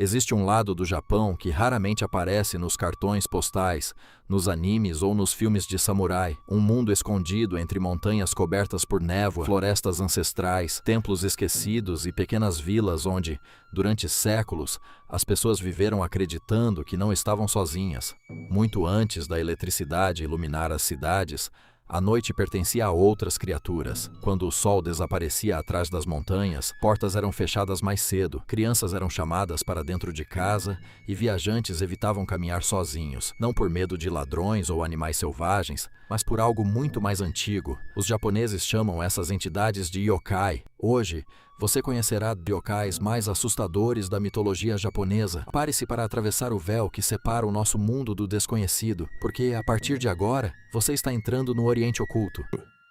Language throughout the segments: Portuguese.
Existe um lado do Japão que raramente aparece nos cartões postais, nos animes ou nos filmes de samurai. Um mundo escondido entre montanhas cobertas por névoa, florestas ancestrais, templos esquecidos e pequenas vilas onde, durante séculos, as pessoas viveram acreditando que não estavam sozinhas. Muito antes da eletricidade iluminar as cidades, a noite pertencia a outras criaturas. Quando o sol desaparecia atrás das montanhas, portas eram fechadas mais cedo, crianças eram chamadas para dentro de casa e viajantes evitavam caminhar sozinhos, não por medo de ladrões ou animais selvagens, mas por algo muito mais antigo. Os japoneses chamam essas entidades de yokai. Hoje, você conhecerá yokais mais assustadores da mitologia japonesa. Prepare-se para atravessar o véu que separa o nosso mundo do desconhecido, porque, a partir de agora, você está entrando no Oriente Oculto.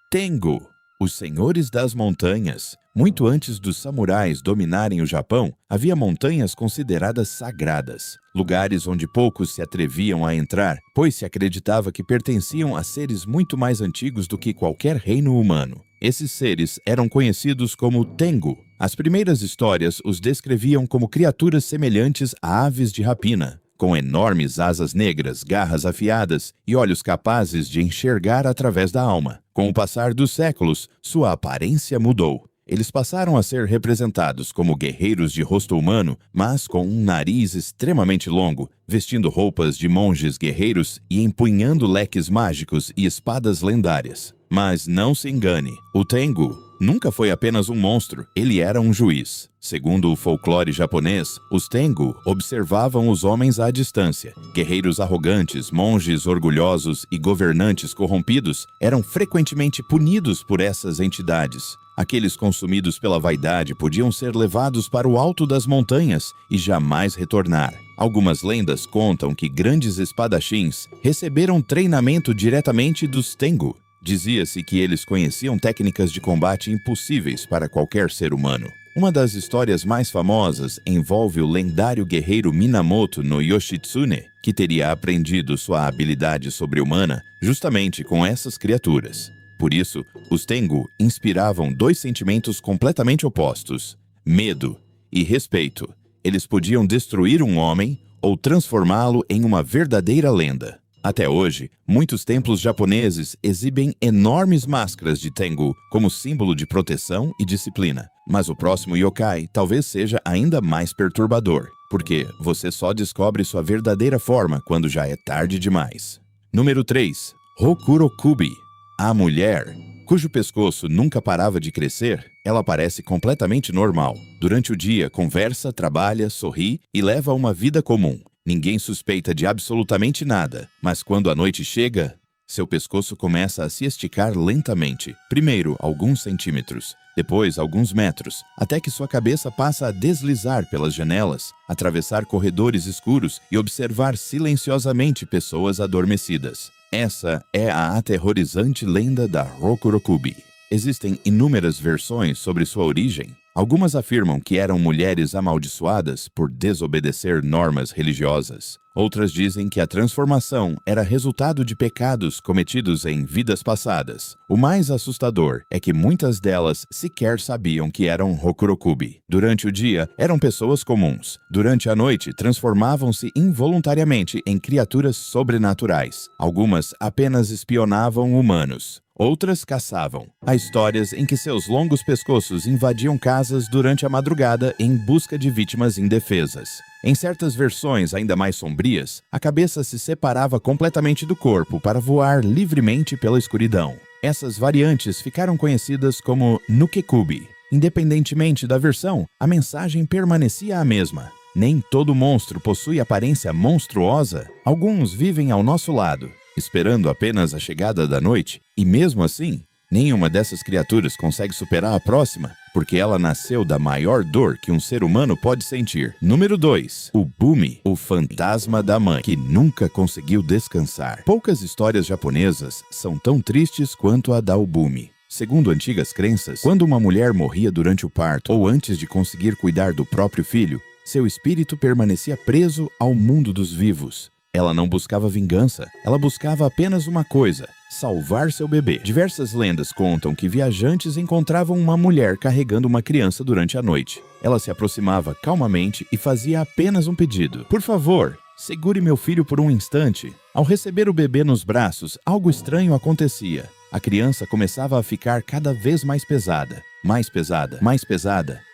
Tengu, os senhores das montanhas. Muito antes dos samurais dominarem o Japão, havia montanhas consideradas sagradas, lugares onde poucos se atreviam a entrar, pois se acreditava que pertenciam a seres muito mais antigos do que qualquer reino humano. Esses seres eram conhecidos como Tengu. As primeiras histórias os descreviam como criaturas semelhantes a aves de rapina, com enormes asas negras, garras afiadas e olhos capazes de enxergar através da alma. Com o passar dos séculos, sua aparência mudou. Eles passaram a ser representados como guerreiros de rosto humano, mas com um nariz extremamente longo, vestindo roupas de monges guerreiros e empunhando leques mágicos e espadas lendárias. Mas não se engane, o Tengu nunca foi apenas um monstro, ele era um juiz. Segundo o folclore japonês, os Tengu observavam os homens à distância. Guerreiros arrogantes, monges orgulhosos e governantes corrompidos eram frequentemente punidos por essas entidades. Aqueles consumidos pela vaidade podiam ser levados para o alto das montanhas e jamais retornar. Algumas lendas contam que grandes espadachins receberam treinamento diretamente dos Tengu. Dizia-se que eles conheciam técnicas de combate impossíveis para qualquer ser humano. Uma das histórias mais famosas envolve o lendário guerreiro Minamoto no Yoshitsune, que teria aprendido sua habilidade sobre-humana justamente com essas criaturas. Por isso, os Tengu inspiravam dois sentimentos completamente opostos: medo e respeito. Eles podiam destruir um homem ou transformá-lo em uma verdadeira lenda. Até hoje, muitos templos japoneses exibem enormes máscaras de Tengu como símbolo de proteção e disciplina. Mas o próximo yokai talvez seja ainda mais perturbador, porque você só descobre sua verdadeira forma quando já é tarde demais. Número 3. Rokurokubi. A mulher, cujo pescoço nunca parava de crescer, ela parece completamente normal. Durante o dia, conversa, trabalha, sorri e leva uma vida comum. Ninguém suspeita de absolutamente nada, mas quando a noite chega, seu pescoço começa a se esticar lentamente. Primeiro, alguns centímetros, depois alguns metros, até que sua cabeça passa a deslizar pelas janelas, atravessar corredores escuros e observar silenciosamente pessoas adormecidas. Essa é a aterrorizante lenda da Rokurokubi. Existem inúmeras versões sobre sua origem. Algumas afirmam que eram mulheres amaldiçoadas por desobedecer normas religiosas. Outras dizem que a transformação era resultado de pecados cometidos em vidas passadas. O mais assustador é que muitas delas sequer sabiam que eram Rokurokubi. Durante o dia, eram pessoas comuns. Durante a noite, transformavam-se involuntariamente em criaturas sobrenaturais. Algumas apenas espionavam humanos. Outras caçavam. Há histórias em que seus longos pescoços invadiam casas durante a madrugada em busca de vítimas indefesas. Em certas versões ainda mais sombrias, a cabeça se separava completamente do corpo para voar livremente pela escuridão. Essas variantes ficaram conhecidas como Nukekubi. Independentemente da versão, a mensagem permanecia a mesma. Nem todo monstro possui aparência monstruosa. Alguns vivem ao nosso lado, esperando apenas a chegada da noite, e mesmo assim, nenhuma dessas criaturas consegue superar a próxima, porque ela nasceu da maior dor que um ser humano pode sentir. Número 2. O Bumi, o fantasma da mãe, que nunca conseguiu descansar. Poucas histórias japonesas são tão tristes quanto a da Ubumi. Segundo antigas crenças, quando uma mulher morria durante o parto ou antes de conseguir cuidar do próprio filho, seu espírito permanecia preso ao mundo dos vivos. Ela não buscava vingança, ela buscava apenas uma coisa: salvar seu bebê. Diversas lendas contam que viajantes encontravam uma mulher carregando uma criança durante a noite. Ela se aproximava calmamente e fazia apenas um pedido: por favor, segure meu filho por um instante. Ao receber o bebê nos braços, algo estranho acontecia. A criança começava a ficar cada vez mais pesada,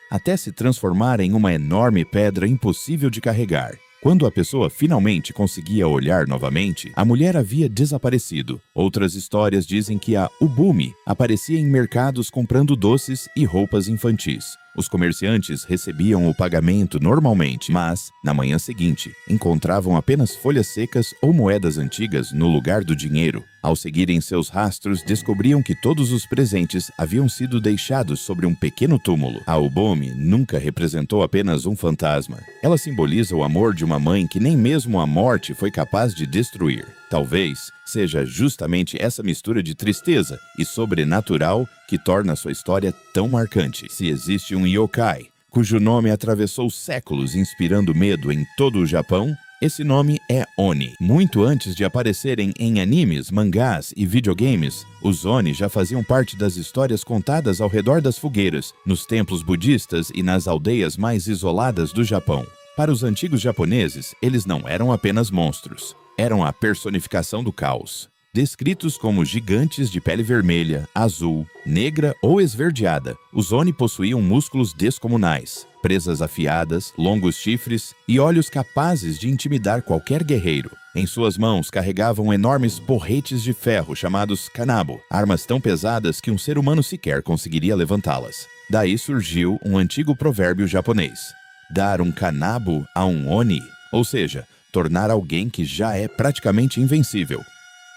até se transformar em uma enorme pedra impossível de carregar. Quando a pessoa finalmente conseguia olhar novamente, a mulher havia desaparecido. Outras histórias dizem que a Ubumi aparecia em mercados comprando doces e roupas infantis. Os comerciantes recebiam o pagamento normalmente, mas, na manhã seguinte, encontravam apenas folhas secas ou moedas antigas no lugar do dinheiro. Ao seguirem seus rastros, descobriam que todos os presentes haviam sido deixados sobre um pequeno túmulo. A Ubumi nunca representou apenas um fantasma. Ela simboliza o amor de uma mãe que nem mesmo a morte foi capaz de destruir. Talvez seja justamente essa mistura de tristeza e sobrenatural que torna sua história tão marcante. Se existe um yokai cujo nome atravessou séculos inspirando medo em todo o Japão, esse nome é Oni. Muito antes de aparecerem em animes, mangás e videogames, os Oni já faziam parte das histórias contadas ao redor das fogueiras, nos templos budistas e nas aldeias mais isoladas do Japão. Para os antigos japoneses, eles não eram apenas monstros. Eram a personificação do caos. Descritos como gigantes de pele vermelha, azul, negra ou esverdeada, os Oni possuíam músculos descomunais, presas afiadas, longos chifres e olhos capazes de intimidar qualquer guerreiro. Em suas mãos carregavam enormes porretes de ferro chamados kanabo, armas tão pesadas que um ser humano sequer conseguiria levantá-las. Daí surgiu um antigo provérbio japonês: dar um kanabo a um Oni, ou seja, tornar alguém que já é praticamente invencível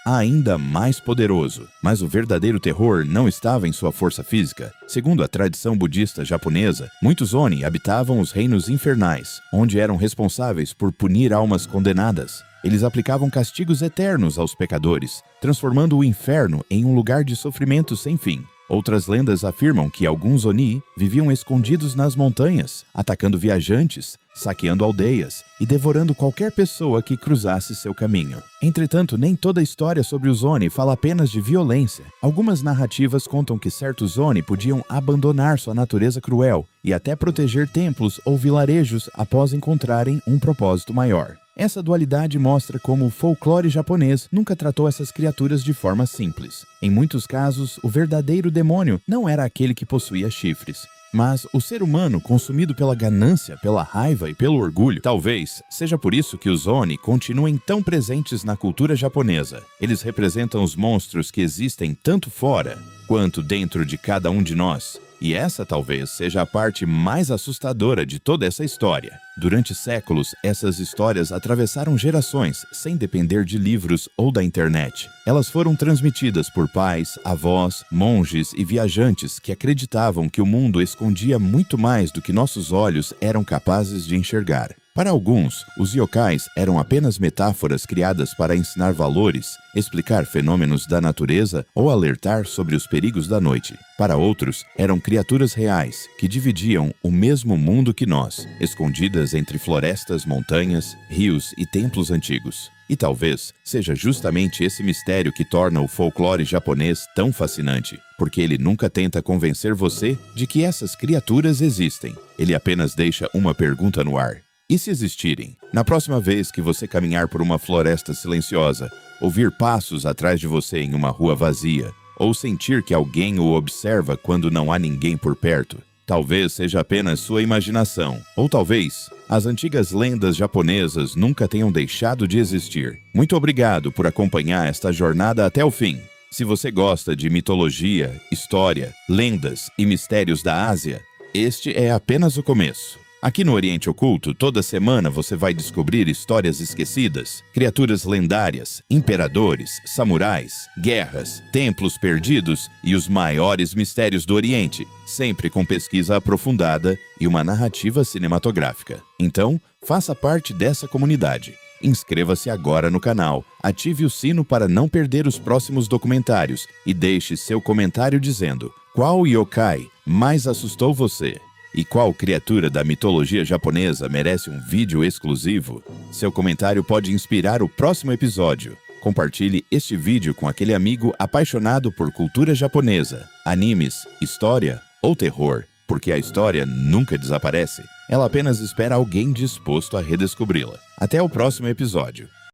ainda mais poderoso. Mas o verdadeiro terror não estava em sua força física. Segundo a tradição budista japonesa, muitos Oni habitavam os reinos infernais, onde eram responsáveis por punir almas condenadas. Eles aplicavam castigos eternos aos pecadores, transformando o inferno em um lugar de sofrimento sem fim. Outras lendas afirmam que alguns Oni viviam escondidos nas montanhas, atacando viajantes, saqueando aldeias e devorando qualquer pessoa que cruzasse seu caminho. Entretanto, nem toda história sobre os Oni fala apenas de violência. Algumas narrativas contam que certos Oni podiam abandonar sua natureza cruel e até proteger templos ou vilarejos após encontrarem um propósito maior. Essa dualidade mostra como o folclore japonês nunca tratou essas criaturas de forma simples. Em muitos casos, o verdadeiro demônio não era aquele que possuía chifres, mas o ser humano consumido pela ganância, pela raiva e pelo orgulho. Talvez seja por isso que os Oni continuem tão presentes na cultura japonesa. Eles representam os monstros que existem tanto fora quanto dentro de cada um de nós. E essa talvez seja a parte mais assustadora de toda essa história. Durante séculos, essas histórias atravessaram gerações, sem depender de livros ou da internet. Elas foram transmitidas por pais, avós, monges e viajantes que acreditavam que o mundo escondia muito mais do que nossos olhos eram capazes de enxergar. Para alguns, os yokais eram apenas metáforas criadas para ensinar valores, explicar fenômenos da natureza ou alertar sobre os perigos da noite. Para outros, eram criaturas reais, que dividiam o mesmo mundo que nós, escondidas entre florestas, montanhas, rios e templos antigos. E talvez seja justamente esse mistério que torna o folclore japonês tão fascinante, porque ele nunca tenta convencer você de que essas criaturas existem. Ele apenas deixa uma pergunta no ar. E se existirem? Na próxima vez que você caminhar por uma floresta silenciosa, ouvir passos atrás de você em uma rua vazia, ou sentir que alguém o observa quando não há ninguém por perto, talvez seja apenas sua imaginação, ou talvez as antigas lendas japonesas nunca tenham deixado de existir. Muito obrigado por acompanhar esta jornada até o fim. Se você gosta de mitologia, história, lendas e mistérios da Ásia, este é apenas o começo. Aqui no Oriente Oculto, toda semana você vai descobrir histórias esquecidas, criaturas lendárias, imperadores, samurais, guerras, templos perdidos e os maiores mistérios do Oriente, sempre com pesquisa aprofundada e uma narrativa cinematográfica. Então, faça parte dessa comunidade. Inscreva-se agora no canal, ative o sino para não perder os próximos documentários e deixe seu comentário dizendo qual yokai mais assustou você. E qual criatura da mitologia japonesa merece um vídeo exclusivo? Seu comentário pode inspirar o próximo episódio. Compartilhe este vídeo com aquele amigo apaixonado por cultura japonesa, animes, história ou terror, porque a história nunca desaparece. Ela apenas espera alguém disposto a redescobri-la. Até o próximo episódio.